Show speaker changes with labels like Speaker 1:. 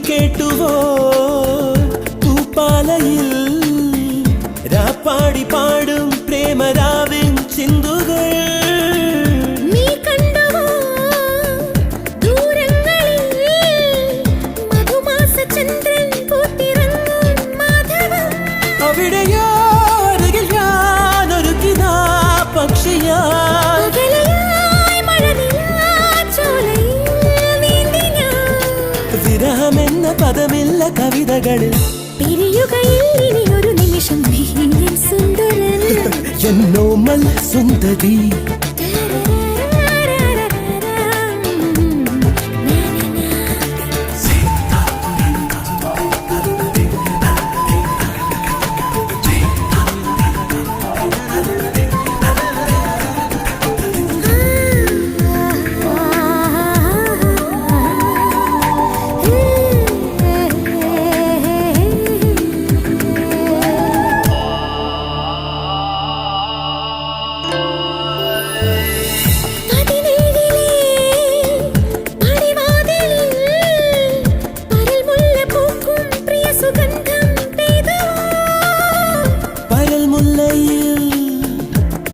Speaker 1: കേട്ടുവോ പൂപ്പാലയിൽ രാപ്പാടി പാടും പ്രേമരാവിൻ ചിന്തുകൾ അവിടെയോ അരികിൽ ഞാനൊരുക്കിനാ പക്ഷിയാ വിരഹമെന്ന പദമില്ല കവിതകളിൽ
Speaker 2: ഒരു നിമിഷം സുന്ദരൻ
Speaker 1: എന്നോമൽ സുന്ദരി